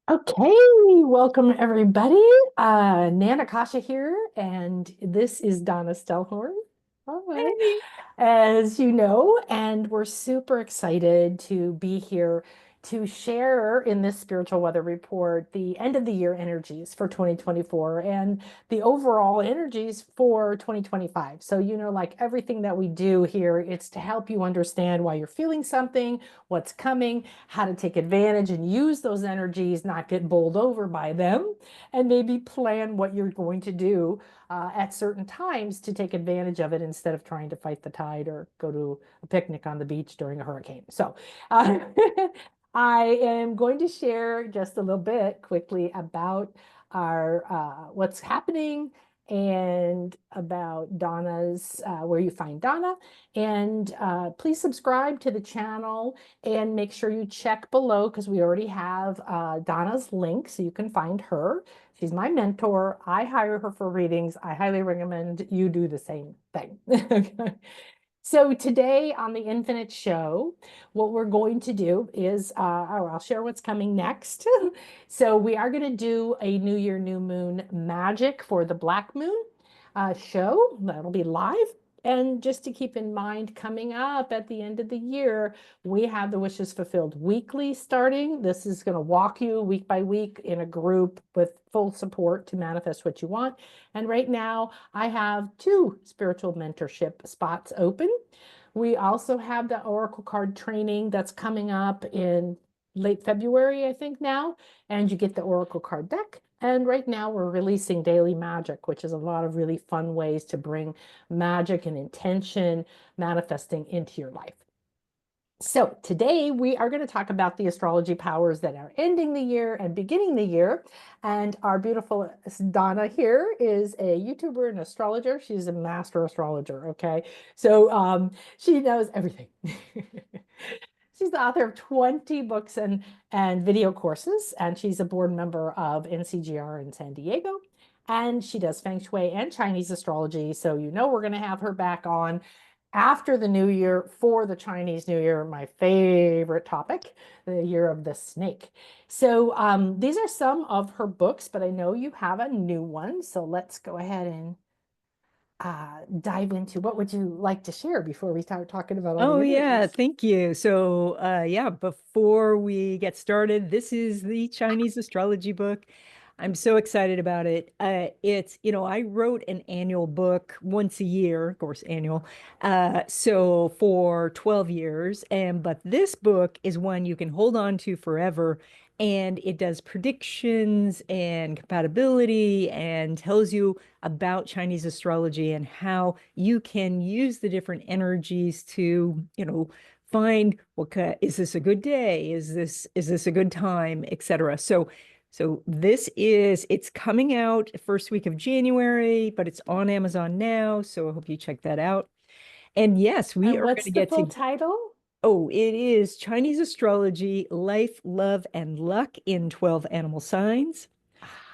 Okay, welcome everybody. Nana Kasha here, and this is Donna Stellhorn. Hi. Hey. As you know, and we're super excited to be here to share in this spiritual weather report the end of the year energies for 2024 and the overall energies for 2025. So, like everything that we do here, it's to help you understand why you're feeling something, what's coming, how to take advantage and use those energies, not get bowled over by them, and maybe plan what you're going to do at certain times to take advantage of it instead of trying to fight the tide or go to a picnic on the beach during a hurricane. So, uh, I am going to share just a little bit quickly about our what's happening and about Donna's where you find Donna. And please subscribe to the channel and make sure you check below because we already have Donna's link so you can find her. She's my mentor. I hire her for readings. I highly recommend you do the same thing. Okay. So today on the Infinite Show, what we're going to do is, I'll share what's coming next. So we are going to do a New Year, New Moon magic for the Black Moon show. That'll be live. And just to keep in mind, coming up at the end of the year, we have the Wishes Fulfilled weekly starting. This is going to walk you week by week in a group with full support to manifest what you want. And right now, I have two spiritual mentorship spots open. We also have the Oracle card training that's coming up in late February, I think now, and you get the Oracle card deck. And right now we're releasing Daily Magic, which is a lot of really fun ways to bring magic and intention manifesting into your life. So today we are going to talk about the astrology powers that are ending the year and beginning the year. And our beautiful Donna here is a YouTuber and astrologer. She's a master astrologer. Okay. So she knows everything. She's the author of 20 books and video courses, and she's a board member of NCGR in San Diego. And she does Feng Shui and Chinese astrology. So we're going to have her back on after the new year for the Chinese New Year, my favorite topic, the year of the snake. So these are some of her books, but I know you have a new one. So let's go ahead and dive into what would you like to share before we start talking about all Oh the yeah, energies? thank you. So yeah, before we get started, this is the Chinese astrology book. I'm so excited about it. I wrote an annual book once a year, of course, annual. So for 12 years, but this book is one you can hold on to forever. And it does predictions and compatibility and tells you about Chinese astrology and how you can use the different energies to, find is this a good day? Is this a good time, etc. So it's coming out first week of January, but it's on Amazon now. So I hope you check that out. And yes, we And are going what's to the get full to, title? oh, it is Chinese astrology, life, love, and luck in 12 animal signs.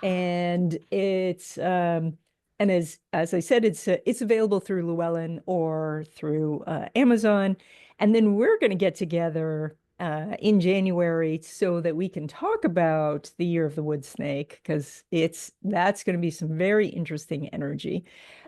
And as I said, it's available through Llewellyn or through Amazon. And then we're going to get together in January so that we can talk about the year of the wood snake because that's going to be some very interesting energy.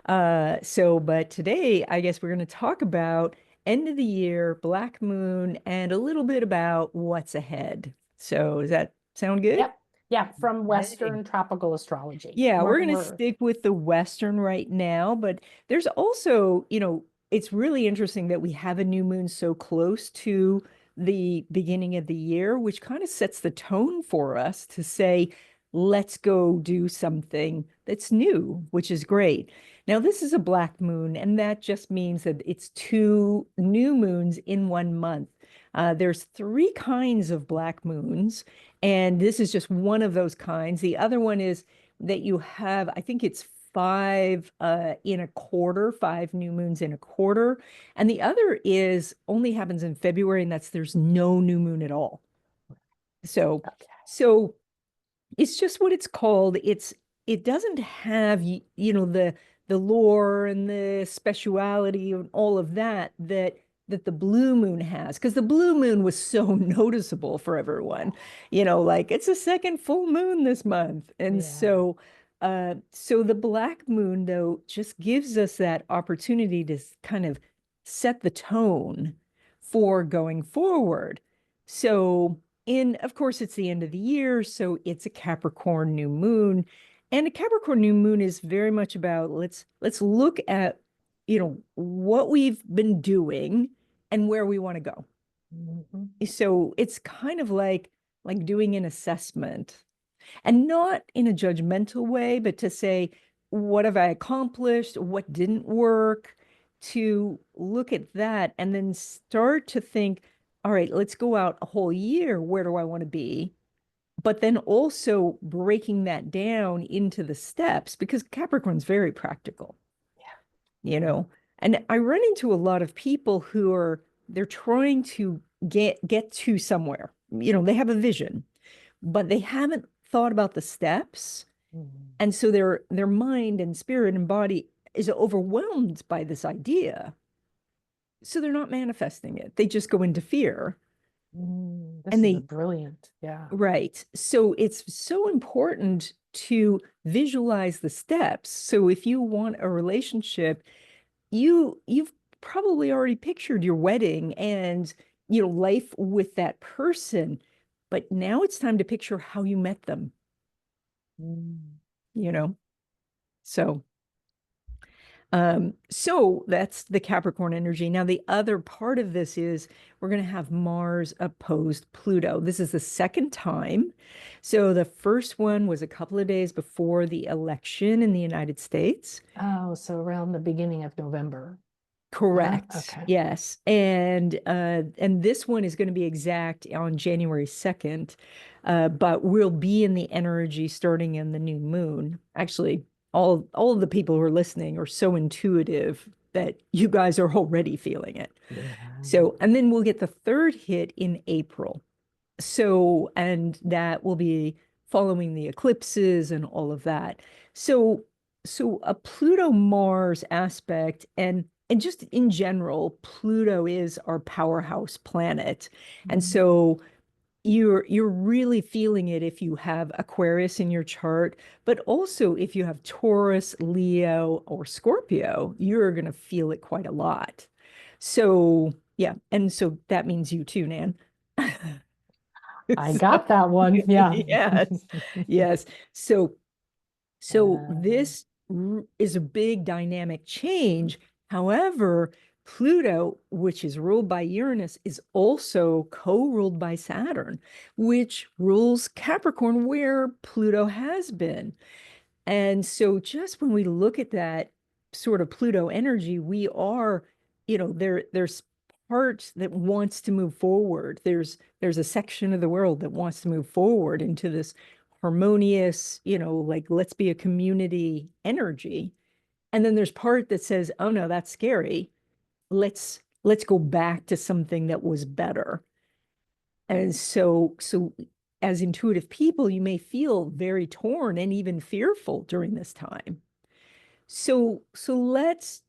But today I guess we're going to talk about end of the year, Black Moon, and a little bit about what's ahead. So does that sound good? Yep. Yeah, from Hey. Western tropical astrology. Yeah, we're We're, going to we're stick with the Western right now, but there's also, it's really interesting that we have a new moon so close to the beginning of the year, which kind of sets the tone for us to say, let's go do something that's new, which is great. Now, this is a black moon, and that just means that it's two new moons in 1 month. There's three kinds of black moons, and this is just one of those kinds. The other one is that you have, I think it's five in a quarter, five new moons in a quarter. And the other is only happens in February, and that's there's no new moon at all. So, okay. so it's just what it's called. It doesn't have the lore and the speciality and all of that that the blue moon has, because the blue moon was so noticeable for everyone, like it's a second full moon this month. And Yeah. so the black moon, though, just gives us that opportunity to kind of set the tone for going forward. So, of course, it's the end of the year, so it's a Capricorn new moon. And a Capricorn new moon is very much about let's look at, what we've been doing and where we want to go. Mhm. So it's kind of like doing an assessment, and not in a judgmental way, but to say, what have I accomplished? What didn't work? To look at that and then start to think, all right, let's go out a whole year. Where do I want to be? But then also breaking that down into the steps, because Capricorn's very practical, you Yeah. know? And I run into a lot of people who they're trying to get to somewhere. They have a vision, but they haven't thought about the steps. Mhm. And so their mind and spirit and body is overwhelmed by this idea. So they're not manifesting it. They just go into fear. This And is a they brilliant. Yeah. Right. So it's so important to visualize the steps. So if you want a relationship, you've probably already pictured your wedding and life with that person. But now it's time to picture how you met them, Mm. you know? So so that's the Capricorn energy. Now, the other part of this is we're going to have Mars opposed Pluto. This is the second time. So the first one was a couple of days before the election in the United States. Oh, so around the beginning of November. Yeah. Correct. Okay. Yes. And this one is going to be exact on January 2nd. But we'll be in the energy starting in the new moon. Actually, all of the people who are listening are so intuitive that you guys are already feeling it. Yeah. So, and then we'll get the third hit in April. So, and that will be following the eclipses and all of that. So, so a Pluto Mars aspect, and just in general, Pluto is our powerhouse planet. And Mm. so you're really feeling it if you have Aquarius in your chart, but also if you have Taurus, Leo, or Scorpio, you're going to feel it quite a lot. So, yeah, and so that means you too, Nan. I So, got that one. Yeah. yes, yes. So Uh, this is a big dynamic change. However, Pluto, which is ruled by Uranus, is also co-ruled by Saturn, which rules Capricorn, where Pluto has been. And so just when we look at that sort of Pluto energy, we are, there's part that wants to move forward. There's a section of the world that wants to move forward into this harmonious, like let's be a community energy. And then there's part that says, oh no, that's scary. Let's go back to something that was better. And so as intuitive people, you may feel very torn and even fearful during this time. So let's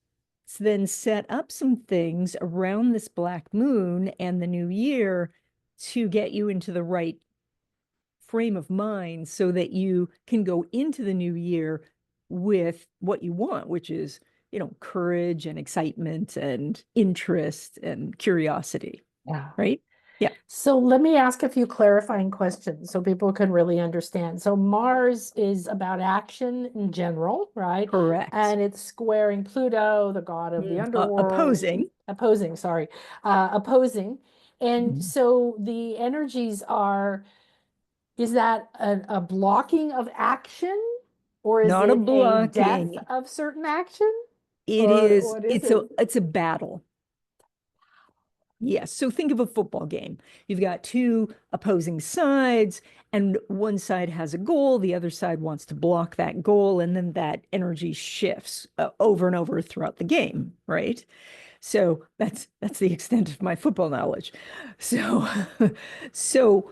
then set up some things around this black moon and the new year to get you into the right frame of mind so that you can go into the new year with what you want, which is, courage and excitement and interest and curiosity, yeah. right? Yeah, So let me ask a few clarifying questions so people can really understand. So Mars is about action in general, right? correct. And it's squaring Pluto, the god of the underworld, Opposing. opposing, sorry, opposing. And Mhm. so the energies are, is that a blocking of action, or is Not a it a death blocking. of certain action? It Or is, what is it's a it? it's a battle. Yes. So think of a football game. You've got two opposing sides, and one side has a goal, the other side wants to block that goal, and then that energy shifts over and over throughout the game, right? So that's the extent of my football knowledge. So so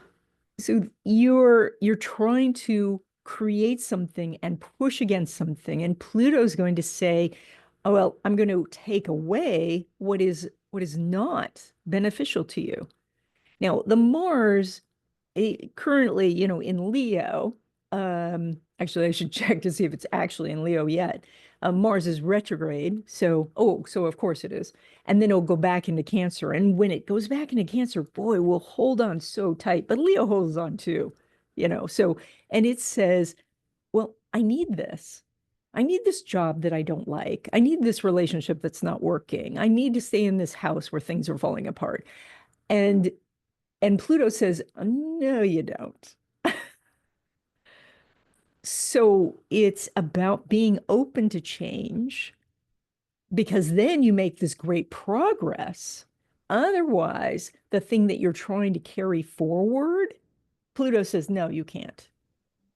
so you're trying to create something and push against something, and Pluto's going to say, oh well, I'm going to take away what is not beneficial to you. Now, the Mars currently, in Leo, actually, I should check to see if it's actually in Leo yet. Mars is retrograde. So of course it is. And then it'll go back into Cancer. And when it goes back into Cancer, boy, we'll hold on so tight. But Leo holds on too, So, and it says, well, I need this. I need this job that I don't like. I need this relationship that's not working. I need to stay in this house where things are falling apart. And and Pluto says, no, you don't. So it's about being open to change because then you make this great progress. Otherwise, the thing that you're trying to carry forward, Pluto says, no, you can't.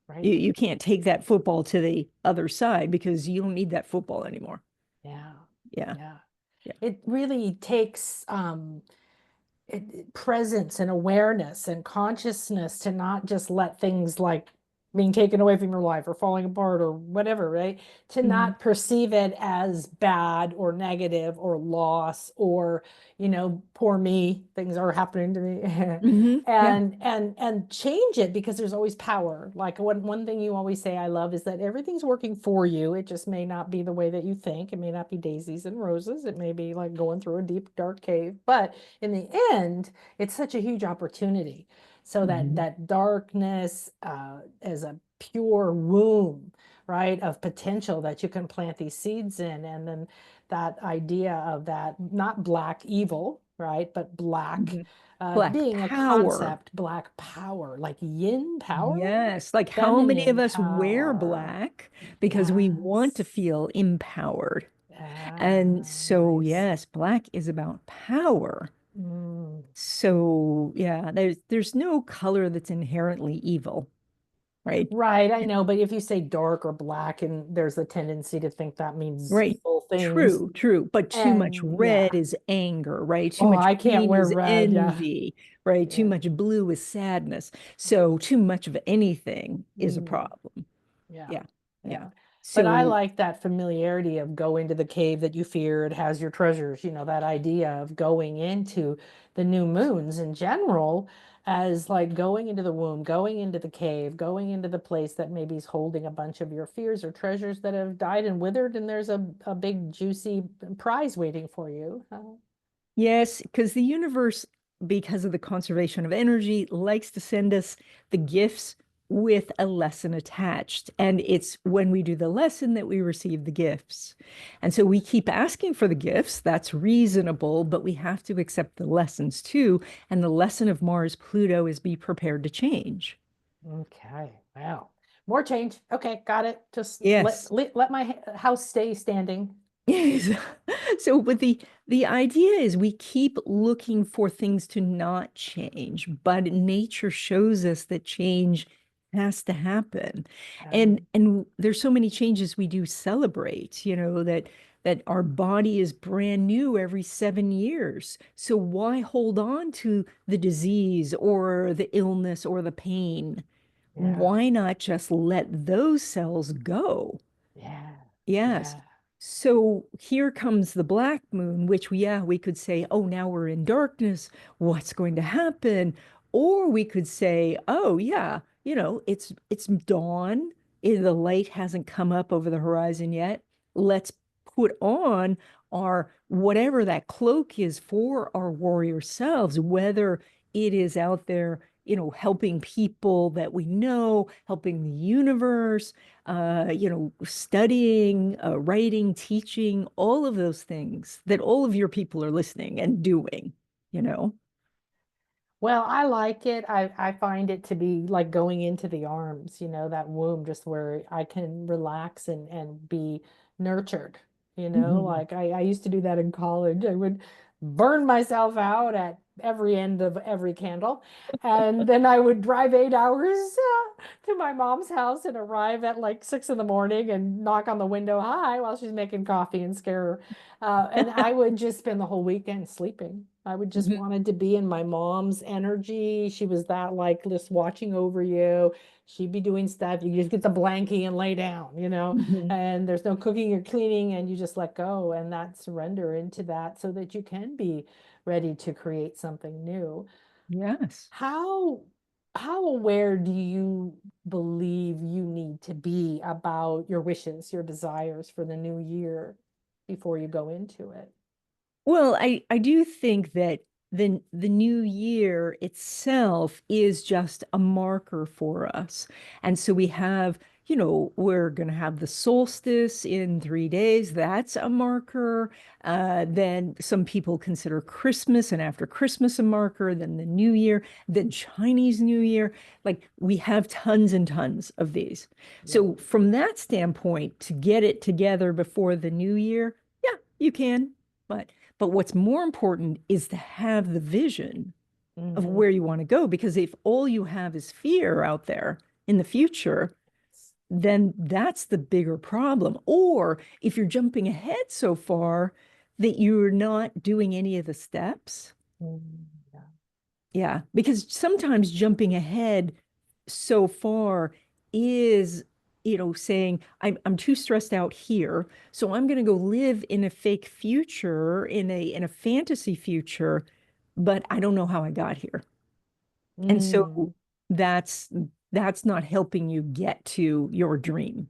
You, Right. you can't take that football to the other side because you don't need that football anymore. Yeah. Yeah. Yeah. Yeah. It really takes presence and awareness and consciousness to not just let things like being taken away from your life or falling apart or whatever, right? To Mhm. not perceive it as bad or negative or loss or, poor me, things are happening to me. Yeah. And change it because there's always power. Like one thing you always say I love is that everything's working for you. It just may not be the way that you think. It may not be daisies and roses. It may be like going through a deep dark cave, but in the end, it's such a huge opportunity. So that Mhm. that darkness is a pure womb, right, of potential that you can plant these seeds in, and then that idea of that not black evil, right, but black Mhm. Black being a power. concept, black power, like yin power, Yes, like how many of feminine us wear power. black because we want to Yes. feel empowered. And Ah, so, nice. yes, black is about power. Mm. So, yeah, there's no color that's inherently evil, right? Right, I know, but if you say dark or black, and there's a tendency to think that means Right. evil things. True, true. But too much And yeah, red is anger, right? Too oh, much I can't green wear is red. Yeah, envy, right? Too yeah, much blue is sadness. So, too much of anything is a mm, problem. yeah, Yeah. Yeah. yeah. But I So, like that familiarity of go into the cave that you fear, it has your treasures, that idea of going into the new moons in general as like going into the womb, going into the cave, going into the place that maybe is holding a bunch of your fears or treasures that have died and withered, and there's a big juicy prize waiting for you. yes, because the universe, because of the conservation of energy, likes to send us the gifts with a lesson attached. And it's when we do the lesson that we receive the gifts. And so we keep asking for the gifts. That's reasonable, but we have to accept the lessons too. And the lesson of Mars Pluto is be prepared to change. Okay, wow. More change. Okay, got it. Just let Yes. let my house stay standing. Yes. So, but the idea is we keep looking for things to not change, but nature shows us that change has to happen. And there's so many changes we do celebrate, that our body is brand new every 7 years. So why hold on to the disease or the illness or the pain? Yeah, Why not just let those cells go? yeah, Yes. yeah, So here comes the black moon, which we could say, oh, now we're in darkness. What's going to happen? Or we could say, oh, yeah, it's dawn. The light hasn't come up over the horizon yet. Let's put on our whatever that cloak is for our warrior selves, whether it is out there, helping people that we know, helping the universe, studying, writing, teaching, all of those things that all of your people are listening and doing, you know? well, I like it. I find it to be like going into the arms, that womb, just where I can relax and be nurtured, Mhm. like I used to do that in college. I would burn myself out at every end of every candle. And then I would drive 8 hours to my mom's house and arrive at like 6 in the morning and knock on the window, hi, while she's making coffee and scare her. And I would just spend the whole weekend sleeping. I would just Mhm. wanted to be in my mom's energy. She was that like just watching over you. She'd be doing stuff. You just get the blankie and lay down, Mhm. and there's no cooking or cleaning, and you just let go and that surrender into that so that you can be ready to create something new. Yes. How how aware do you believe you need to be about your wishes, your desires for the new year before you go into it? Well, I do think that the new year itself is just a marker for us. And so we have, we're going to have the solstice in 3 days. That's a marker. Then some people consider Christmas and after Christmas a marker, then the New Year, then Chinese New Year. Like we have tons and tons of these. Yeah. So from that standpoint, to get it together before the New Year, yeah, you can. But what's more important is to have the vision of Hmm. where you want to go. Because if all you have is fear out there in the future, then that's the bigger problem. Or if you're jumping ahead so far that you're not doing any of the steps. Yeah. Yeah, because sometimes jumping ahead so far is, saying I'm too stressed out here, so I'm going to go live in a fake future, in a fantasy future, but I don't know how I got here. And so Mm. that's that's not helping you get to your dream.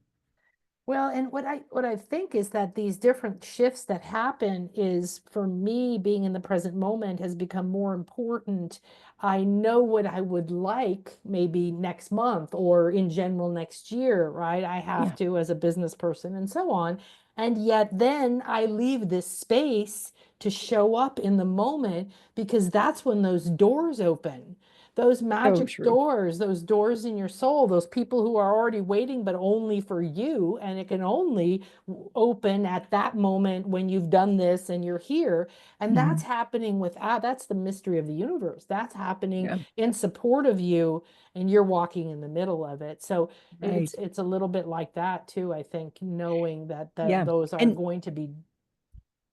Well, and what I think is that these different shifts that happen is for me being in the present moment has become more important. I know what I would like maybe next month or in general next year, right? I have Yeah. to as a business person and so on. And yet then I leave this space to show up in the moment because that's when those doors open. Those So magic true. doors, those doors in your soul, those people who are already waiting, but only for you. And it can only open at that moment when you've done this and you're here. And that's Mhm. happening that's the mystery of the universe. That's happening Yeah, in support of you, and you're walking in the middle of it. So it's right. it's a little bit like that too, I think, knowing that Yeah. those are And going to be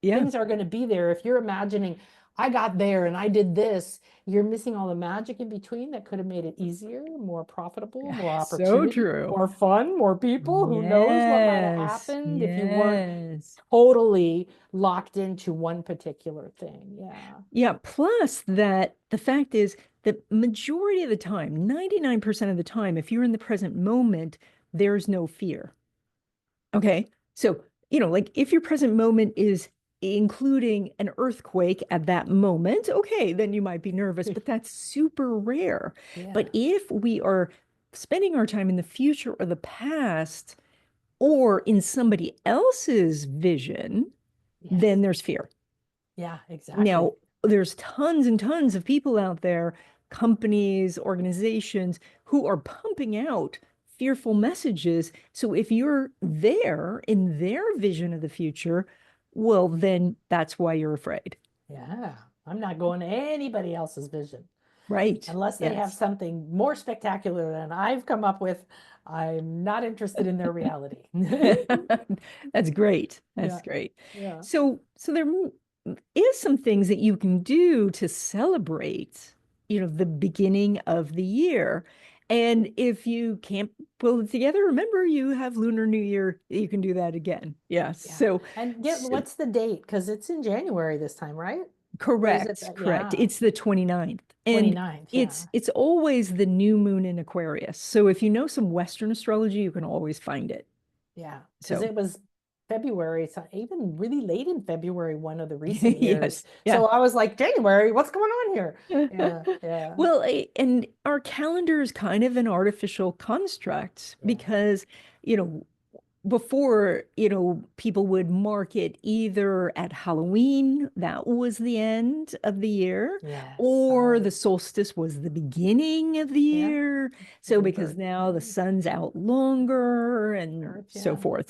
yeah. things are going to be there. If you're imagining, I got there and I did this, you're missing all the magic in between that could have made it easier, more profitable, more So opportunity, true. more fun, more people. Who knows what might have Yes. happened if you weren't Yes. totally locked into one particular thing. Yeah. Yeah, plus that the fact is that majority of the time, 99% of the time, if you're in the present moment, there's no fear. Okay. So, like if your present moment is including an earthquake at that moment, okay, then you might be nervous, but that's super rare. Yeah. But if we are spending our time in the future or the past or in somebody else's vision, Yes. then there's fear. Yeah, exactly. Now, there's tons and tons of people out there, companies, organizations who are pumping out fearful messages. So if you're there in their vision of the future, well, then that's why you're afraid. Yeah. I'm not going to anybody else's vision Right. unless they have Yes. something more spectacular than I've come up with. I'm not interested in their reality. That's great. That's Yeah. great. Yeah. So there is some things that you can do to celebrate, the beginning of the year. And if you can't pull it together, remember you have Lunar New Year. You can do that again. Yes. Yeah. And So what's the date? Because it's in January this time, right? Or is it correct, that? correct. Yeah. It's the 29th. And 29th. it's Yeah. it's always the new moon in Aquarius. So if you know some Western astrology, you can always find it. Yeah. Because So it was February, so even really late in February, one of the recent years. yes, yeah. So I was like, January, what's going on here? Yeah. Yeah. Well, and our calendar is kind of an artificial construct Yeah. because, you know, before, people would mark it either at Halloween, that was the end of the year, Yes. or the Halloween. solstice was the beginning of the Yeah. year. So because Rebirth. now Yeah. the sun's out longer and Earth. so Yeah. forth.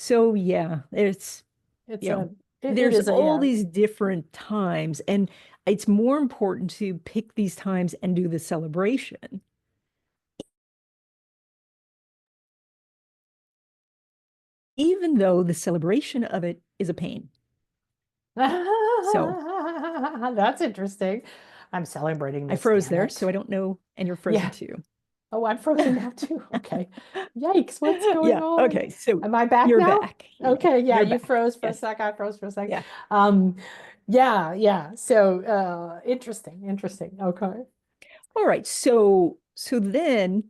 So yeah, it's It's you know, a, it there's is a, all yeah. these different times, and it's more important to pick these times and do the celebration, even though the celebration of it is a pain. So, That's interesting. I'm celebrating I this, froze damn there, so it. I don't know, and you're frozen Yeah. too. Oh, I'm frozen now too. Okay. Yikes, what's going Yeah, on? okay, so Am I back you're now? back. Yeah, Okay, yeah, you're you back. froze for a Yes. sec. I froze for a sec. Yeah. Um, yeah, yeah. So, interesting, interesting. Okay. All right. So then,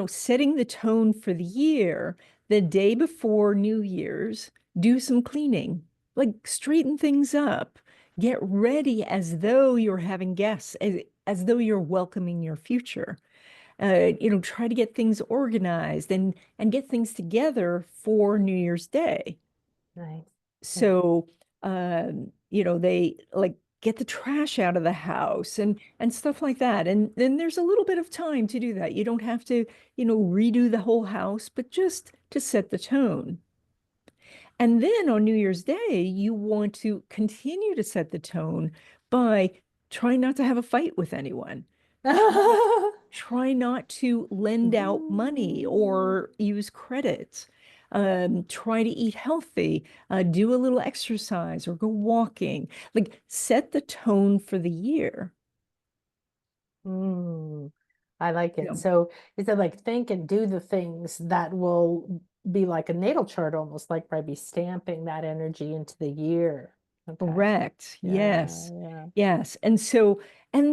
setting the tone for the year, the day before New Year's, do some cleaning, like straighten things up, get ready as though you're having guests, as though you're welcoming your future. Try to get things organized and get things together for New Year's Day. Nice. Yeah. So, they like get the trash out of the house and stuff like that. And then there's a little bit of time to do that. You don't have to, redo the whole house, but just to set the tone. And then on New Year's Day, you want to continue to set the tone by trying not to have a fight with anyone. Try try not to lend out money or use credit. Try to eat healthy, do a little exercise or go walking. Like set the tone for the year. Mm, I like You it. know, So is it like think and do the things that will be like a natal chart, almost like by be stamping that energy into the year. Okay. correct. Yeah, Yes. yeah. Yes. And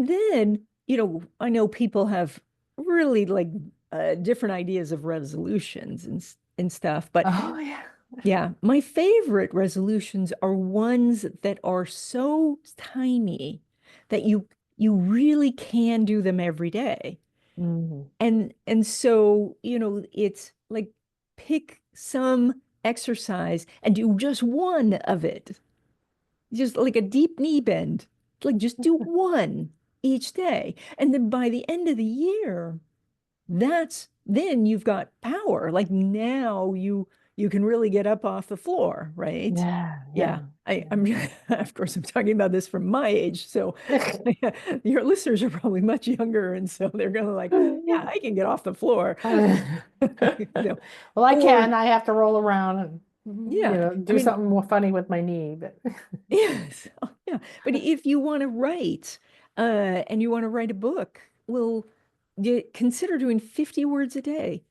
then, I know people have really like different ideas of resolutions and stuff, but Oh, yeah. yeah, my favorite resolutions are ones that are so tiny that you really can do them every day. Mhm. And so, it's like pick some exercise and do just one of it. Just like a deep knee bend. Like just do one each day. And then by the end of the year, that's then you've got power. Like now you can really get up off the floor, right? Yeah, Yeah. yeah, I'm of course I'm talking about this from my age. So your listeners are probably much younger, and so they're gonna like, yeah, yeah. I can get off the floor. So, Well, I or can. I have to roll around and yeah, I do mean, something more funny with my knee, but yes, oh, yeah. But if you want to write, and you want to write a book, well, you consider doing 50 words a day.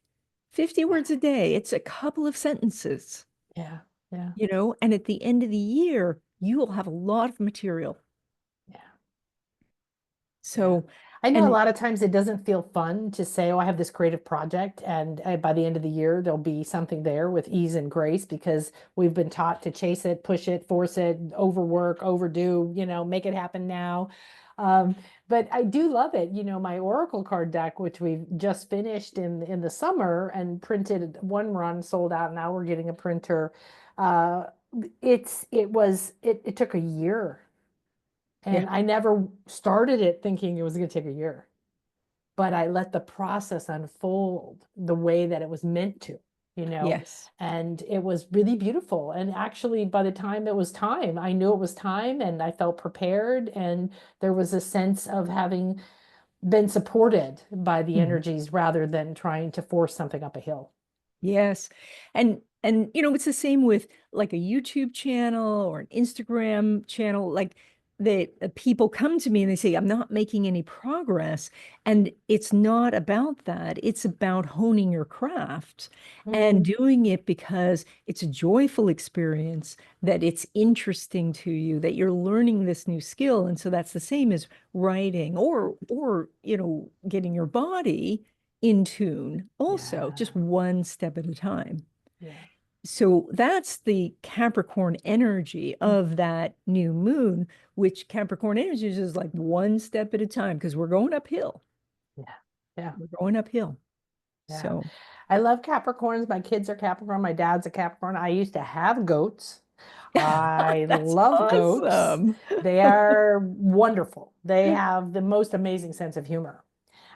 50 yeah, words a day. It's a couple of sentences, yeah, yeah, and at the end of the year, you will have a lot of material. yeah. Yeah. So, I know a and lot of times it doesn't feel fun to say, oh, I have this creative project, and by the end of the year, there'll be something there with ease and grace because we've been taught to chase it, push it, force it, overwork, overdo, make it happen now. Um, but I do love it. My Oracle card deck, which we've just finished in the summer and printed one run, sold out. Now we're getting a printer. Uh, it took a year yeah, and I never started it thinking it was going to take a year, but I let the process unfold the way that it was meant to, you know, yes. and it was really beautiful. And actually, by the time it was time, I knew it was time and I felt prepared. And there was a sense of having been supported by the Mhm. energies rather than trying to force something up a hill. Yes. And it's the same with like a YouTube channel or an Instagram channel. Like the people come to me and they say, I'm not making any progress. And it's not about that. It's about honing your craft and Mm, doing it because it's a joyful experience, that it's interesting to you, that you're learning this new skill. And so that's the same as writing or getting your body in tune, also, yeah, just one step at a time. yeah. So that's the Capricorn energy of that new moon, which Capricorn energy is just like one step at a time because we're going uphill. Yeah, yeah. We're going uphill. Yeah. So, I love Capricorns. My kids are Capricorn. My dad's a Capricorn. I used to have goats. I that's love goats. awesome. They are wonderful. They have the most amazing sense of humor.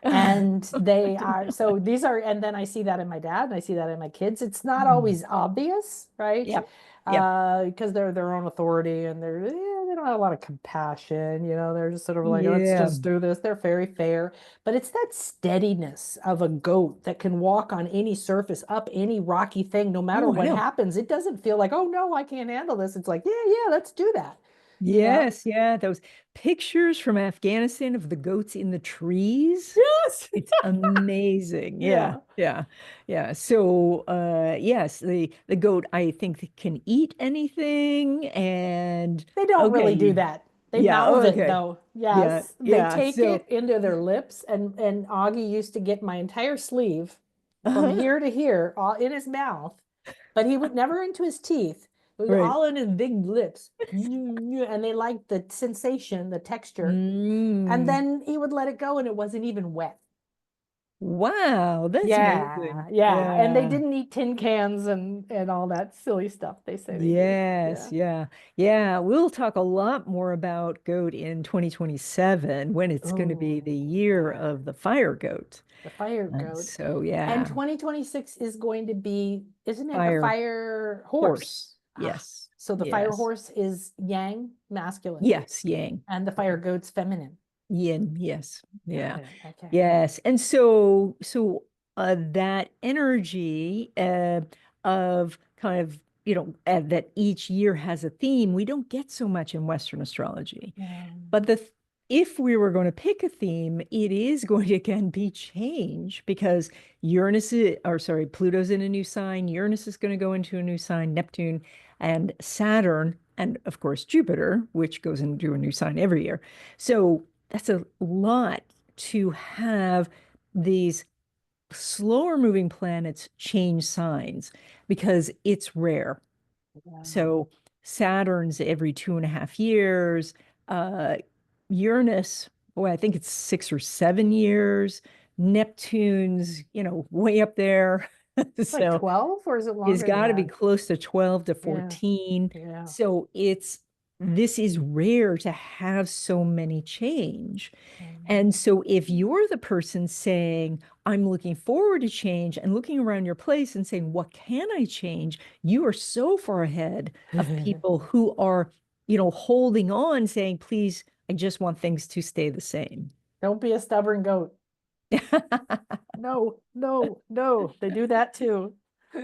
And I they didn't are, know that. so these are, and then I see that in my dad and I see that in my kids. It's not Mm. always obvious, right? Yep. Yep. Because they're their own authority and they don't have a lot of compassion, they're just sort of like, let's Yeah. just do this. They're very fair, but it's that steadiness of a goat that can walk on any surface, up any rocky thing, no matter Oh, I what know. happens. It doesn't feel like, oh no, I can't handle this. It's like, yeah, yeah, let's do that. Yeah. Yes, yeah, those pictures from Afghanistan of the goats in the trees. Yes. It's amazing. Yeah, Yeah. yeah, yeah. So, yes, the goat I think can eat anything, and They don't okay, really do that. They yeah, mouth it okay, though. yeah, Yes, they yeah. take So, it into their lips, and Augie used to get my entire sleeve from uh here to here, all in his mouth, but he would never into his teeth. It was right. all in his big lips, and they liked the sensation, the texture, and Mm. then he would let it go, and it wasn't even wet. Wow, that's Yeah, amazing. yeah, and they Yeah. didn't eat tin cans and all that silly stuff they say they do. Yes, Yeah. yeah. Yeah, we'll talk a lot more about goat in 2027 when it's going to be the Oh, year yeah. of the fire goat. The fire And goat. so, And yeah, 2026 is going to be, isn't it the fire fire horse? horse. Ah, Yes, so the fire yes, horse is yang, masculine, yes, yang. and the fire Yeah. goat's feminine. Yin, yes, Got yeah, it. Okay. yes. And so, that energy of kind of, that each year has a theme, we don't get so much in Western astrology. Yeah. But if we were going to pick a theme, it is going to again be change because Pluto's in a new sign, Uranus is going to go into a new sign, Neptune and Saturn, and of course Jupiter, which goes into a new sign every year. So that's a lot to have these slower moving planets change signs because it's rare. Yeah. So Saturn's every 2.5 years. Uh, Uranus, boy, I think it's 6 or 7 years. Neptune's, way up there. It's like So 12, or is it it's longer than got to be that? close to 12 to Yeah. 14. Yeah. So this is rare to have so many change. Um, And so if you're the person saying, I'm looking forward to change and looking around your place and saying, what can I change? You are so far ahead of people who are, holding on saying, please, I just want things to stay the same. Don't be a stubborn goat. No, no, no. They do that too.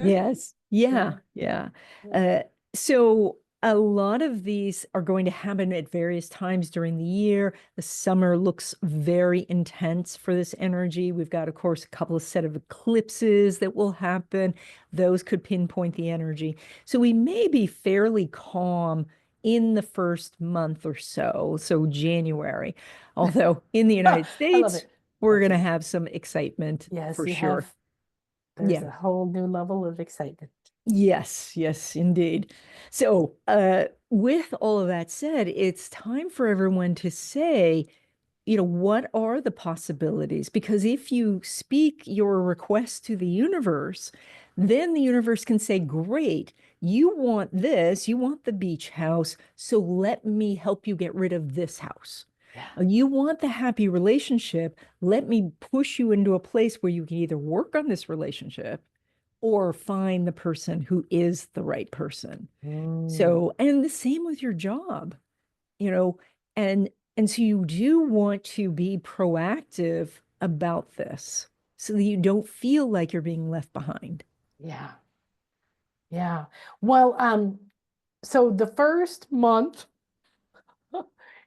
Yes. Yeah. Yeah. Yeah. Yeah. Uh, so a lot of these are going to happen at various times during the year. The summer looks very intense for this energy. We've got, of course, a couple of set of eclipses that will happen. Those could pinpoint the energy. So we may be fairly calm in the first month or so, so January. Although in the United I love States, it. we're That's going to it. have some excitement Yes, for you sure. have, there's Yeah. a whole new level of excitement. Yes, yes, indeed. So, with all of that said, it's time for everyone to say, what are the possibilities? Because if you speak your request to the universe, then the universe can say, great, you want this, you want the beach house, so let me help you get rid of this house. Yeah. You want the happy relationship, let me push you into a place where you can either work on this relationship or find the person who is the right person. Mm, So, and the same with your job, you know, and and so you do want to be proactive about this so that you don't feel like you're being left behind. yeah. Yeah. Well, so the first month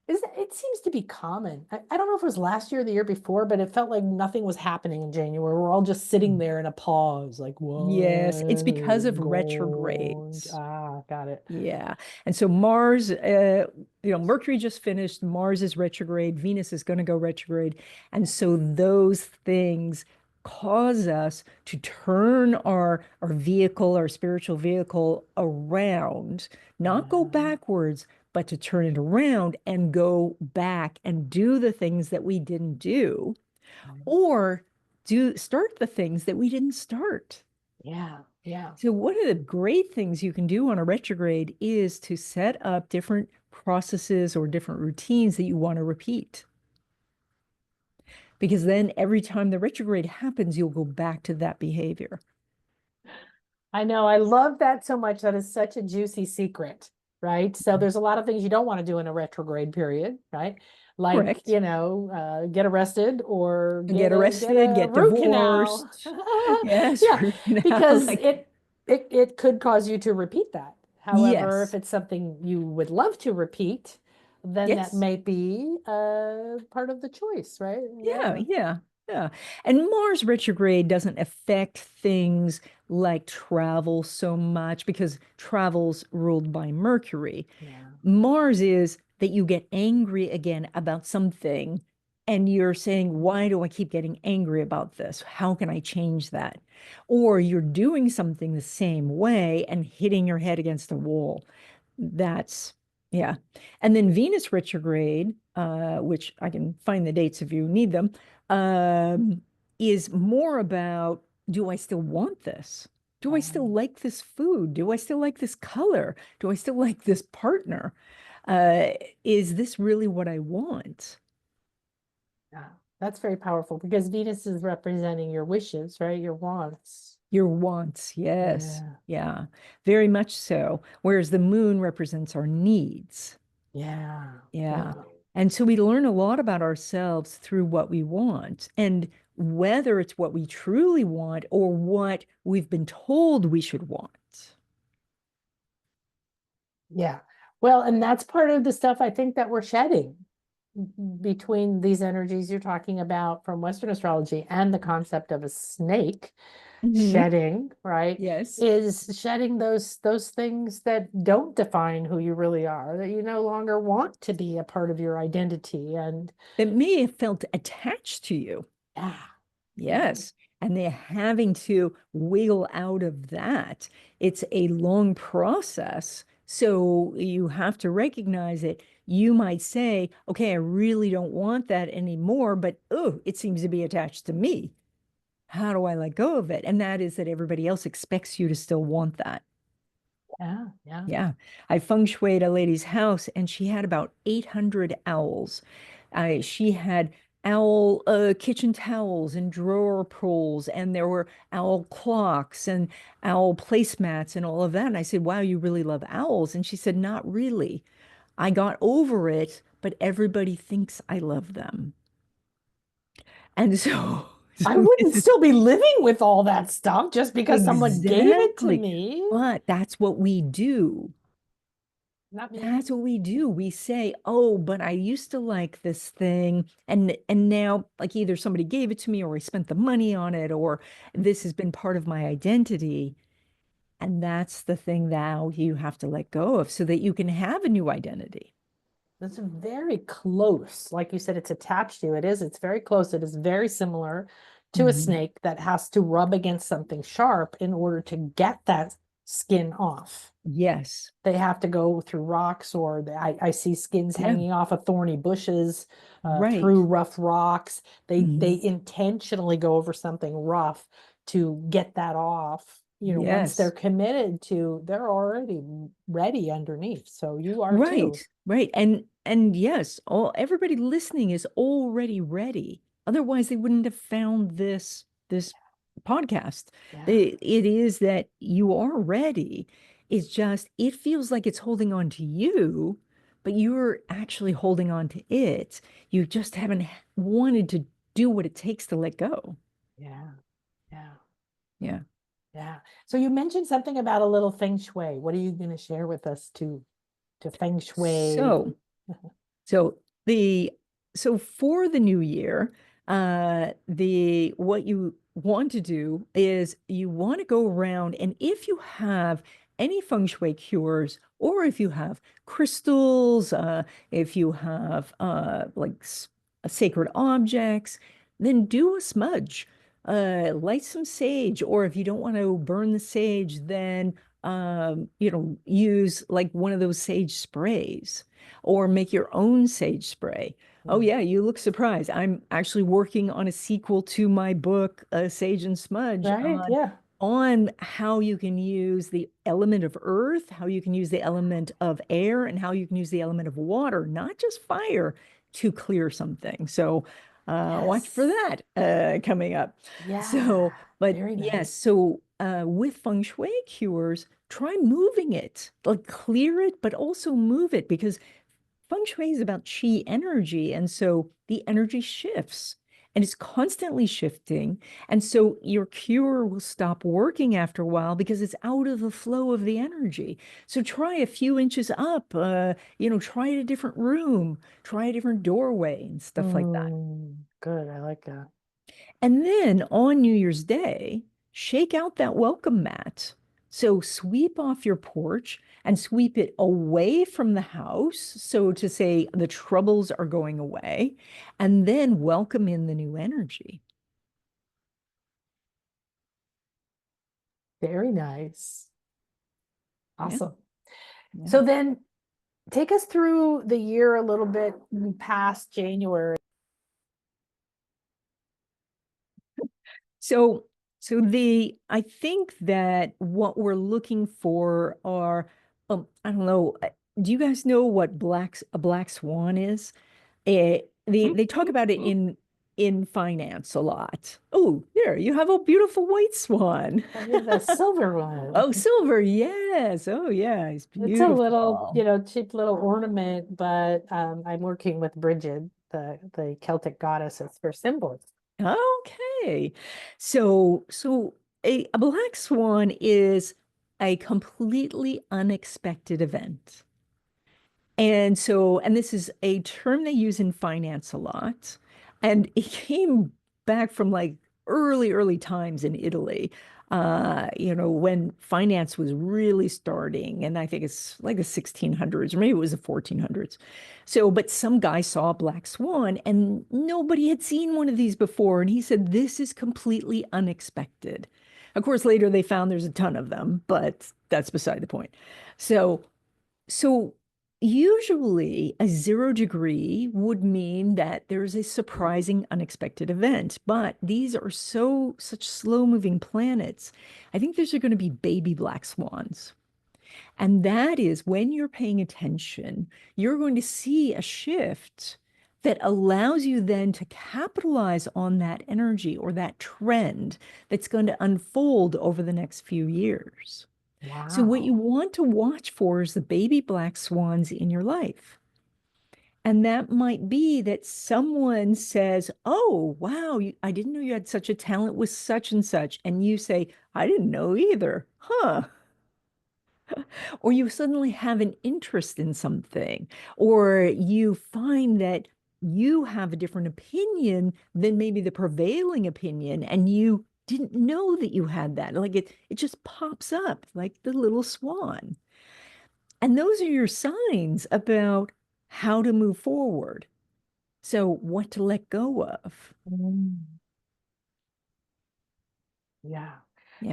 it seems to be common. I don't know if it was last year or the year before, but it felt like nothing was happening in January. We're all just sitting there in a pause, like, Yes, it's what because is of going? retrogrades. Ah, got it. Yeah. And so Mars, Mercury just finished, Mars is retrograde, Venus is going to go retrograde. And so those things cause us to turn our vehicle, our spiritual vehicle around, not go Yeah. backwards, but to turn it around and go back and do the things that we didn't do, or do start the things that we didn't start. Yeah. Yeah. So one of the great things you can do on a retrograde is to set up different processes or different routines that you want to repeat. Because then every time the retrograde happens, you'll go back to that behavior. I know. I love that so much. That is such a juicy secret, right? So there's a lot of things you don't want to do in a retrograde period, right? Like, Correct. get arrested or Get get arrested, a get root canal. divorced. Yes, Yeah, root canal. because Like, it could cause you to repeat that. However, if Yes. it's something you would love to repeat, then that Yes. may be part of the choice, right? Yeah, Yeah. yeah, yeah. And Mars retrograde doesn't affect things like travel so much because travel's ruled by Mercury. Yeah. Mars is that you get angry again about something and you're saying, why do I keep getting angry about this? How can I change that? Or you're doing something the same way and hitting your head against the wall. That's, yeah. And then Venus retrograde, which I can find the dates if you need them, is more about, do I still want this? Do I still like this food? Do I still like this color? Do I still like this partner? Uh, is this really what I want? Yeah. That's very powerful because Venus is representing your wishes, right? Your wants. Your wants, yes. Yeah. Yeah, very much so. Whereas the moon represents our needs. Yeah. Yeah. Yeah. And so we learn a lot about ourselves through what we want. And whether it's what we truly want or what we've been told we should want. Yeah. Well, and that's part of the stuff I think that we're shedding between these energies you're talking about from Western astrology and the concept of a snake Mhm. shedding, right? Yes. Is shedding those things that don't define who you really are, that you no longer want to be a part of your identity. And That may have felt attached to you. yeah, yeah, Yes. And they're having to wiggle out of that. It's a long process. So you have to recognize it. You might say, okay, I really don't want that anymore, but oh, it seems to be attached to me. How do I let go of it? And that is that everybody else expects you to still want that. yeah, yeah. Yeah. I feng shuied a lady's house and she had about 800 owls. She had owl kitchen towels and drawer pulls, and there were owl clocks and owl placemats and all of that. And I said, wow, you really love owls? And she said, not really. I got over it, but everybody thinks I love them. And so, I so wouldn't this is still be living with all that stuff just because someone gave it to exactly, me. but that's what we do. Not me. That's what we do. We say, "Oh, but I used to like this thing, and now like either somebody gave it to me or I spent the money on it or this has been part of my identity." And that's the thing now you have to let go of so that you can have a new identity. That's very close. Like you said, it's attached to you. It is. It's very close. It is very similar to a Mhm. snake that has to rub against something sharp in order to get that skin off. Yes. They have to go through rocks, or I see skins Yeah. hanging off of thorny bushes, Right. through rough rocks. They Mhm. intentionally go over something rough to get that off. Once they're Yes. committed to, they're already ready underneath. So you are too. Right, right. And yes, all everybody listening is already ready. Otherwise, they wouldn't have found this podcast. Yeah. It is that you are ready. It's just it feels like it's holding on to you, but you're actually holding on to it. You just haven't wanted to do what it takes to let go. Yeah. Yeah. Yeah. Yeah. So you mentioned something about a little feng shui. What are you going to share with us to feng shui? So So the so for the new year, the what you want to do is you want to go around and if you have any feng shui cures or if you have crystals, if you have like sacred objects, then do a smudge. Light some sage, or if you don't want to burn the sage, then use like one of those sage sprays or make your own sage spray. Oh, Mm. yeah, you look surprised. I'm actually working on a sequel to my book, Sage and Smudge, Right? Yeah. on how you can use the element of earth, how you can use the element of air, and how you can use the element of water, not just fire, to clear something. So watch for Yes. that coming up. Yeah. So, but Very yes, nice. so with feng shui cures, try moving it, like clear it, but also move it because feng shui is about chi energy. And so the energy shifts. and it's constantly shifting. And so your cure will stop working after a while because it's out of the flow of the energy. So try a few inches up, try a different room, try a different doorway and stuff like that. Good. I like that. And then on New Year's Day, shake out that welcome mat. So sweep off your porch and sweep it away from the house. So to say the troubles are going away, and then welcome in the new energy. Very nice. Yeah, Awesome. yeah. So then take us through the year a little bit past January. So, so I think that what we're looking for are, I don't know, do you guys know what a black swan is? They talk about it in finance a lot. Oh, there, you have a beautiful white swan. The silver one. Oh, silver, yes. Oh, yeah, he's It's a little, beautiful. cheap little ornament, but I'm working with Bridget, the Celtic goddess, as her symbol. Okay. So a black swan is a completely unexpected event. And this is a term they use in finance a lot. And it came back from like early times in Italy, when finance was really starting. And I think it's like the 1600s, or maybe it was the 1400s. So, but some guy saw a black swan and nobody had seen one of these before. And he said, this is completely unexpected. Of course, later they found there's a ton of them, but that's beside the point. So, so usually a 0 degree would mean that there's a surprising, unexpected event. But these are such slow-moving planets. I think these are going to be baby black swans. And that is when you're paying attention, you're going to see a shift that allows you then to capitalize on that energy or that trend that's going to unfold over the next few years. So, what you Wow. want to watch for is the baby black swans in your life. And that might be that someone says, oh, wow, I didn't know you had such a talent with such and such. And you say, I didn't know either. Huh. Or you suddenly have an interest in something, or you find that you have a different opinion than maybe the prevailing opinion, and you didn't know that you had that. Like it just pops up like the little swan. And those are your signs about how to move forward. So, what to let go of. Mm. Yeah.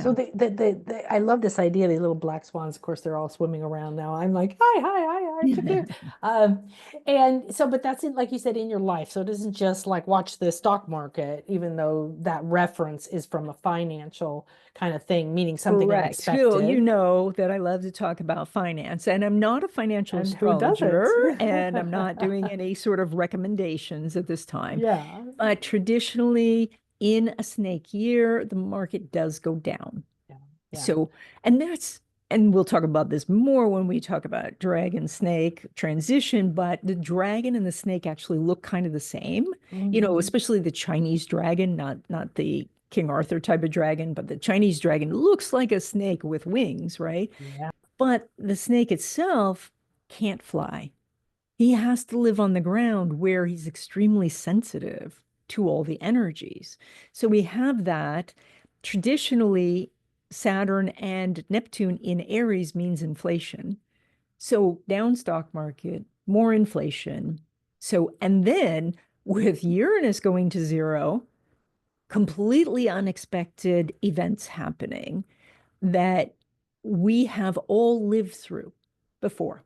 So Yeah. I love this idea, the little black swans. Of course, they're all swimming around now. I'm like, hi, hi, hi, hi, pew, pew. And so, but that's in, like you said, in your life. So it isn't just like watch the stock market, even though that reference is from a financial kind of thing, meaning something Correct. You unexpected. know that I love to talk about finance, and I'm not a financial And who astrologer, doesn't? and I'm not doing any sort of recommendations at this time. Yeah. But traditionally, in a snake year, the market does go down. Yeah. Yeah. So, and that's, and we'll talk about this more when we talk about dragon snake transition, but the dragon and the snake actually look kind of the same, Mhm. especially the Chinese dragon, not the King Arthur type of dragon, but the Chinese dragon looks like a snake with wings, right? Yeah. But the snake itself can't fly. He has to live on the ground where he's extremely sensitive to all the energies. So we have that. Traditionally, Saturn and Neptune in Aries means inflation. So down stock market, more inflation. So, and then with Uranus going to zero, completely unexpected events happening that we have all lived through before.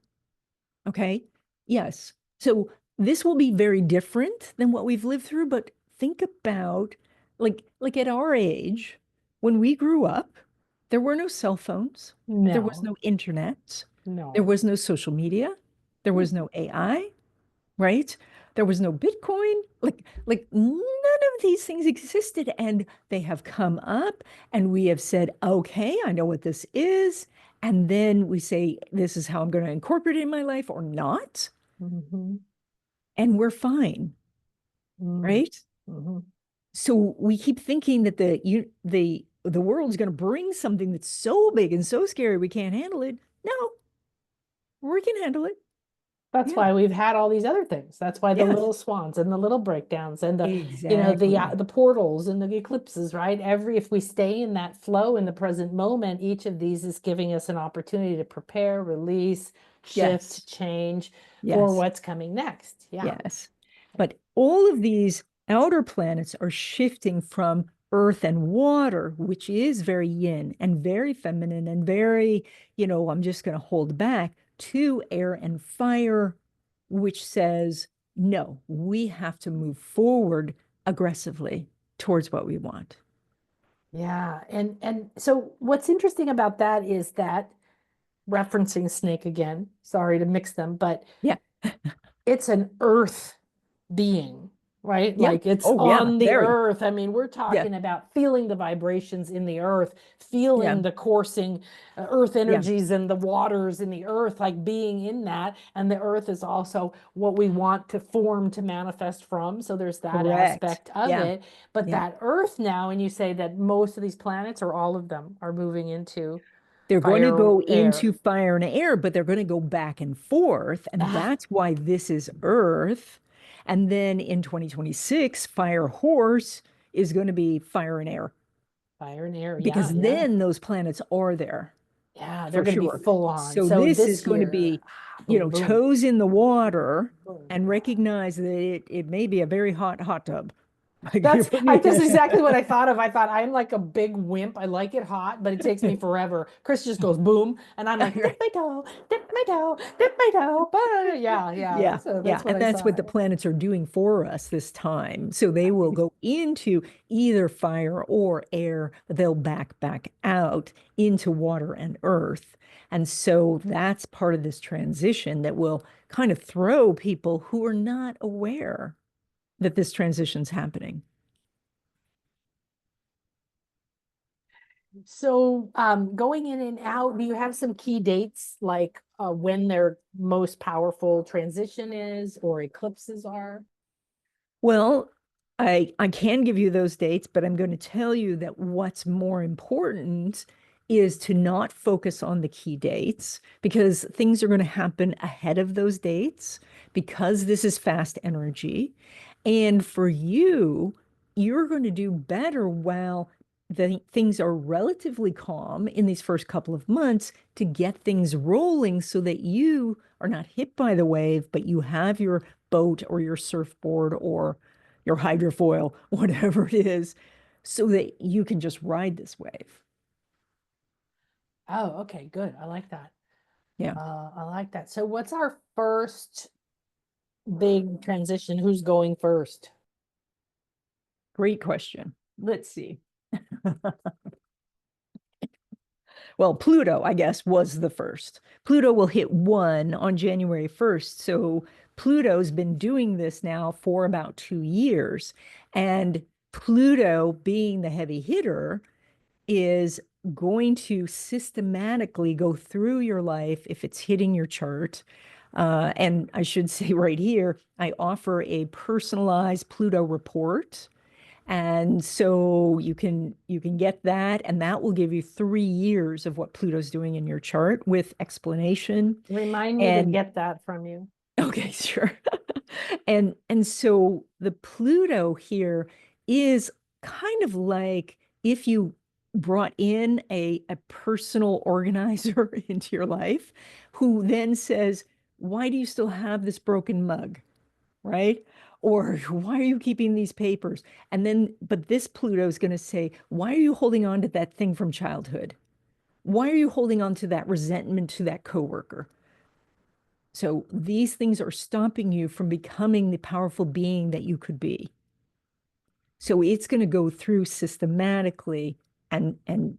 Okay. Yes. So this will be very different than what we've lived through, but think about like at our age, when we grew up, there were no cell phones, there was No, no internet, there no. was no social media, there was no AI, right? There was no Bitcoin. Like none of these things existed, and they have come up, and we have said, okay, I know what this is. And then we say, this is how I'm going to incorporate it in my life or not. Hmm. And we're fine, Mm. right? Hmm. So we keep thinking that the world's going to bring something that's so big and so scary we can't handle it. No, we can handle it. That's Yeah. why we've had all these other things. That's why the Yes, little swans and the little breakdowns and exactly. the portals and the eclipses, right? If we stay in that flow in the present moment, each of these is giving us an opportunity to prepare, release, Yes. shift, change for Yes. what's coming next. Yeah. Yes. But all of these outer planets are shifting from earth and water, which is very yin and very feminine and very, I'm just going to hold back, to air and fire, which says, no, we have to move forward aggressively towards what we want. Yeah. And so what's interesting about that is that referencing snake again, sorry to mix them, but Yeah. it's an earth being, right? Yeah. Like it's Oh, yeah. on the Very. earth. I mean, we're Yeah. talking about feeling the vibrations in the earth, Yeah. feeling the coursing earth Yeah. energies and the waters in the earth, like being in that. And the earth is also what we want to form to manifest from. So there's that Correct. aspect of Yeah. it. But Yeah. that earth now, and you say that most of these planets or all of them are moving into They're going to fire, go air. into fire and air, but they're going to go back and forth. And Ah, that's why this is Earth. And then in 2026, Fire Horse is going to be fire and air fire and air. Yeah, because yeah. then those planets are there Yeah, they're for going to be sure. full on. So So this is this going to year, be, boom, boom, toes in the water boom. and recognize that it may be a very hot tub. Like you're That's putting your, that's exactly what I thought of. I thought I'm like a big wimp. I like it hot, but it takes me forever. Chris just goes boom, and I'm like dip my toe, dip my toe. Yeah, yeah. Yeah, That's yeah. what And I that's what saw. the planets are doing for us this time. So they will go into either fire or air, but they'll back out into water and earth. And so that's part of this transition that will kind of throw people who are not aware that this transition's happening. So, going in and out, do you have some key dates like when their most powerful transition is or eclipses are? Well, I can give you those dates, but I'm going to tell you that what's more important is to not focus on the key dates because things are going to happen ahead of those dates because this is fast energy. And for you, you're going to do better while the things are relatively calm in these first couple of months to get things rolling so that you are not hit by the wave, but you have your boat or your surfboard or your hydrofoil, whatever it is, so that you can just ride this wave. Oh, okay, good. I like that. Yeah, I like that. So, what's our first big transition? Who's going first? great question. Let's see. Well, Pluto, I guess, was the first. Pluto will hit one on January 1st. So Pluto's been doing this now for about 2 years. And Pluto, being the heavy hitter, is going to systematically go through your life if it's hitting your chart. And I should say right here, I offer a personalized Pluto report. And so you can get that, and that will give you 3 years of what Pluto's doing in your chart with explanation. Remind me to And get that from you. okay, sure. And so the Pluto here is kind of like if you brought in a personal organizer into your life who then says, why do you still have this broken mug? Right? Or why are you keeping these papers? And then, but this Pluto is going to say, why are you holding on to that thing from childhood? Why are you holding on to that resentment to that coworker? So these things are stopping you from becoming the powerful being that you could be. So it's going to go through systematically and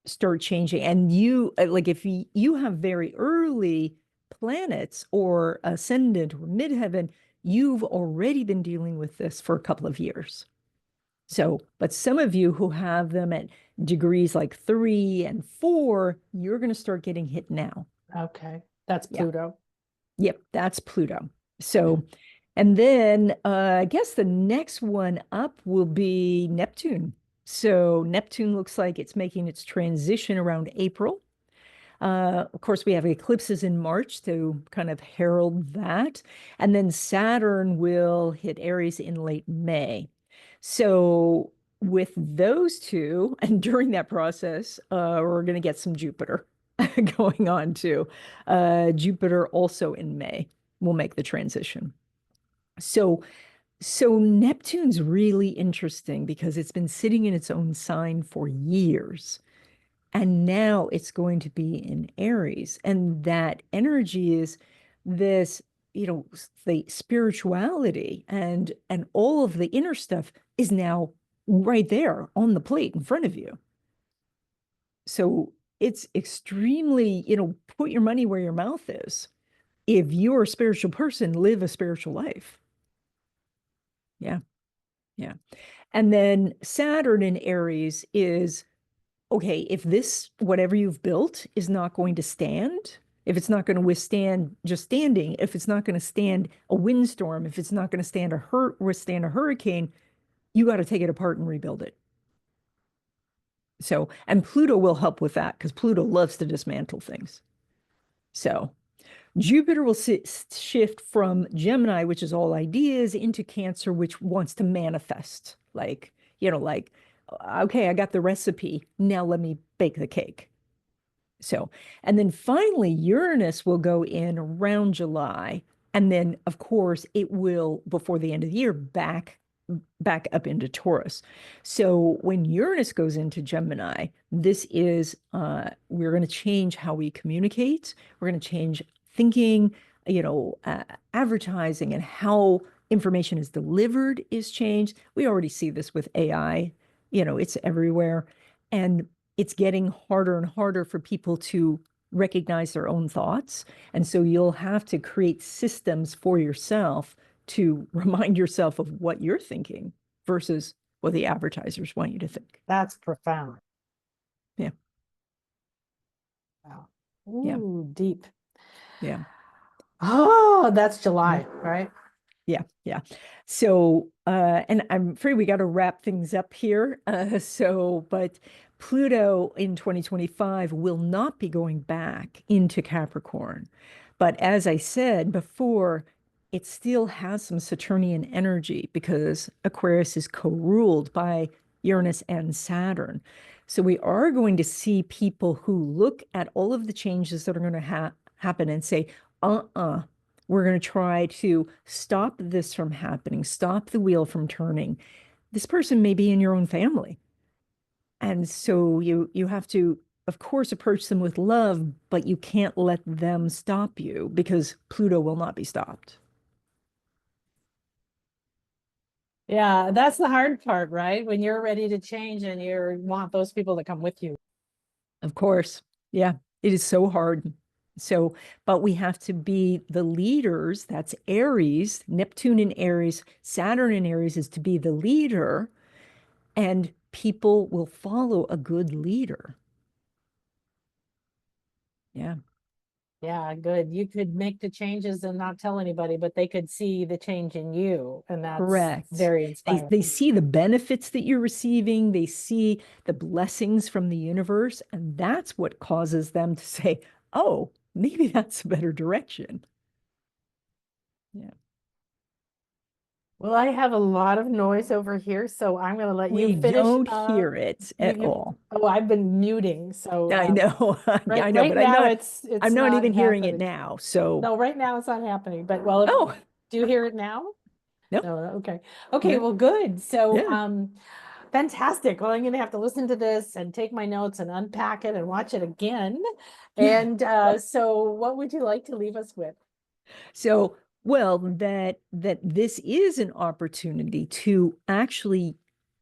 start changing. And you like if you have very early planets or ascendant or midheaven, you've already been dealing with this for a couple of years. So, but some of you who have them at degrees like 3 and 4, you're going to start getting hit now. Okay, that's Yeah. Pluto. Yep, that's Pluto. So, And then I guess the next one up will be Neptune. So Neptune looks like it's making its transition around April. Of course, we have eclipses in March to kind of herald that. And then Saturn will hit Aries in late May. So with those two, and during that process, we're going to get some Jupiter going on too. Jupiter also in May will make the transition. So so Neptune's really interesting because it's been sitting in its own sign for years. And now it's going to be in Aries. And that energy is this, the spirituality and all of the inner stuff is now right there on the plate in front of you. So it's extremely, put your money where your mouth is. If you're a spiritual person, live a spiritual life. Yeah. Yeah. And then Saturn in Aries is okay, if this, whatever you've built, is not going to stand, if it's not going to withstand just standing, if it's not going to stand a windstorm, if it's not going to withstand a hurricane, you got to take it apart and rebuild it. So, and Pluto will help with that because Pluto loves to dismantle things. So, Jupiter will shift from Gemini, which is all ideas, into Cancer, which wants to manifest. Like, okay, I got the recipe. Now let me bake the cake. So, and then finally, Uranus will go in around July. And then, of course, it will, before the end of the year, back up into Taurus. So when Uranus goes into Gemini, this is we're going to change how we communicate. We're going to change thinking, advertising and how information is delivered is changed. We already see this with AI, it's everywhere. And it's getting harder and harder for people to recognize their own thoughts. And so you'll have to create systems for yourself to remind yourself of what you're thinking versus what the advertisers want you to think. That's profound. Yeah. Wow. Yeah. Ooh, deep. Yeah. Oh, that's Yeah. July, right? Yeah, yeah. So, and I'm afraid we got to wrap things up here. But Pluto in 2025 will not be going back into Capricorn. But as I said before, it still has some Saturnian energy because Aquarius is co-ruled by Uranus and Saturn. So we are going to see people who look at all of the changes that are going to happen and say, uh-uh, we're going to try to stop this from happening, stop the wheel from turning. This person may be in your own family. And so you have to, of course, approach them with love, but you can't let them stop you because Pluto will not be stopped. Yeah, that's the hard part, right? When you're ready to change and you want those people to come with you. Of course. Yeah, it is so hard. So, but we have to be the leaders. That's Aries, Neptune in Aries, Saturn in Aries is to be the leader, and people will follow a good leader. Yeah, Yeah, good. You could make the changes and not tell anybody, but they could see the change in you, and that's correct. very They inspiring. see the benefits that you're receiving, they see the blessings from the universe, and that's what causes them to say, oh, maybe that's a better direction. Yeah. Well, I have a lot of noise over here, so I'm going to let you We finish. don't hear it at You, all. oh, I've been muting, so I know, right but right now I'm it's not not even hearing it happening. now. So, No, right now it's not happening. But well, if, oh, do you hear it now? no, No, okay. Okay, no, well, good. So, yeah, fantastic. Well, I'm going to have to listen to this and take my notes and unpack it and watch it again. yeah. And so what would you like to leave us with? So, well, that this is an opportunity to actually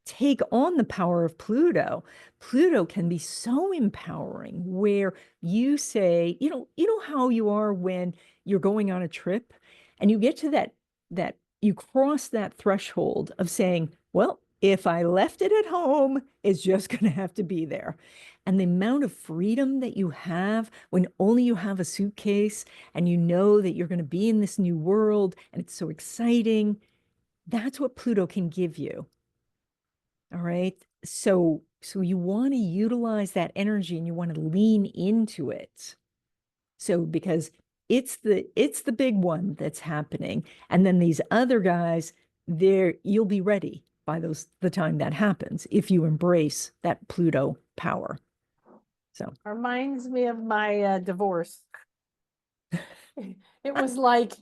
take on the power of Pluto. Pluto can be so empowering where you say, you know how you are when you're going on a trip and you get to that you cross that threshold of saying, well, if I left it at home, it's just going to have to be there. And the amount of freedom that you have when only you have a suitcase and you know that you're going to be in this new world and it's so exciting, that's what Pluto can give you. All right. So you want to utilize that energy and you want to lean into it. So because it's the big one that's happening. And then these other guys, there you'll be ready by the time that happens if you embrace that Pluto power. So, Reminds me of my divorce. It was like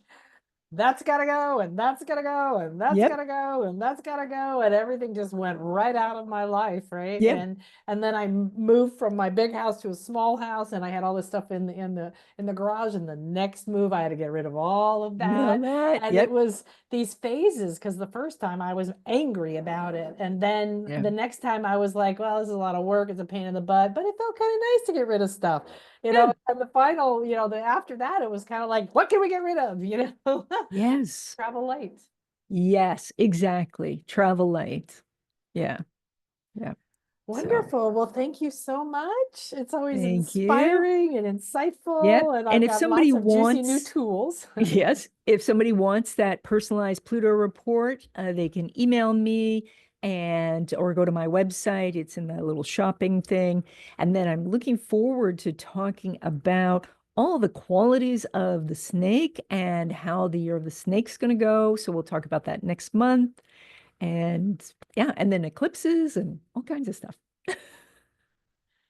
that's gotta go, and that's gotta go, and that's yep, gotta go, and that's gotta go, and everything just went right out of my life, right? yep, And then I moved from my big house to a small house, and I had all this stuff in the garage. And the next move, I had to get rid of all of know that, that. and it Yep, was these phases. Because the first time I was angry about it, and then yeah, the next time I was like, well, this is a lot of work, it's a pain in the butt, but it felt kind of nice to get rid of stuff. good. And the final, the after that, it was kind of like, what can we get rid of? Yes, Travel light. yes, exactly. Travel light. Yeah, yeah. So Wonderful. Well, thank you so much. It's always thank you. inspiring and Yeah. insightful, and And I've if got somebody lots of juicy new wants tools. Yes, if somebody wants that personalized Pluto report, they can email me and or go to my website. It's in the little shopping thing. And then I'm looking forward to talking about all the qualities of the snake and how the year of the snake's going to go. So we'll talk about that next month. And yeah, and then eclipses and all kinds of stuff.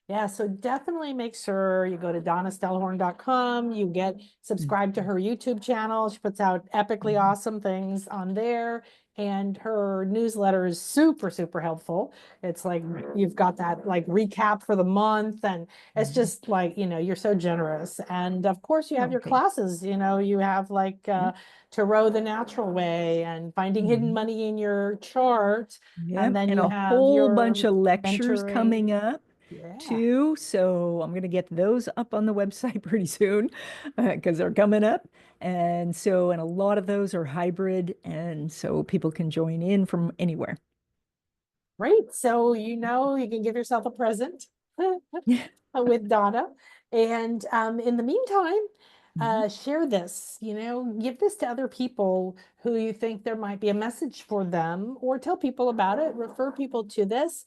Yeah, so definitely make sure you go to donnastellhorn.com. You get subscribed to Mhm. her YouTube channel. She puts out epically Mhm. awesome things on there. And her newsletter is super, super helpful. It's like Right. you've got that like recap for the month. And it's Mhm. just like, you're so generous. And of course, you have Oh, your thank classes. You have like you. Tarot the Natural Way and Finding Hidden Mhm. Money in Your Chart. And Yep. then And you a have whole bunch your of lectures mentoring. coming up Yeah. too. So I'm going to get those up on the website pretty soon because they're coming up. And a lot of those are hybrid. And so people can join in from anywhere. Great. So you can give yourself a present Yeah. with Donna. And in the meantime, Mhm. share this, give this to other people who you think there might be a message for them, or tell people about it, refer people to this.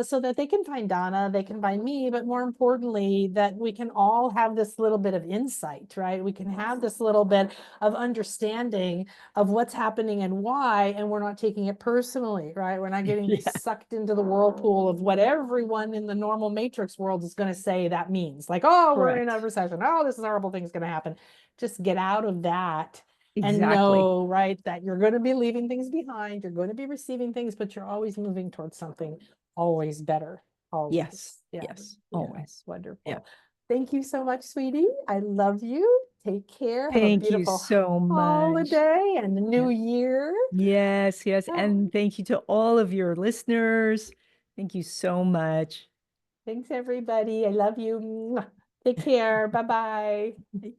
So that they can find Donna, they can find me, but more importantly, that we can all have this little bit of insight, right? We can have this little bit of understanding of what's happening and why, and we're not taking it personally, right? We're not getting Yeah. sucked into the whirlpool of what everyone in the normal matrix world is going to say that means. Like, oh, we're in a Correct. recession. Oh, this horrible thing's going to happen. Just get out of that and Exactly. know, right, that you're going to be leaving things behind. You're going to be receiving things, but you're always moving towards something always better. Yes. Always. Yeah. Yes. Yeah. Always. Yeah. Wonderful. Thank you so much, sweetie. I love you. Take care. Have a Thank you beautiful so much. holiday and the new Yeah. year. Yes. Yes. Oh, And thank you to all of your listeners. Thank you so much. thanks, everybody. I love you. Mwah. Take care. Bye bye.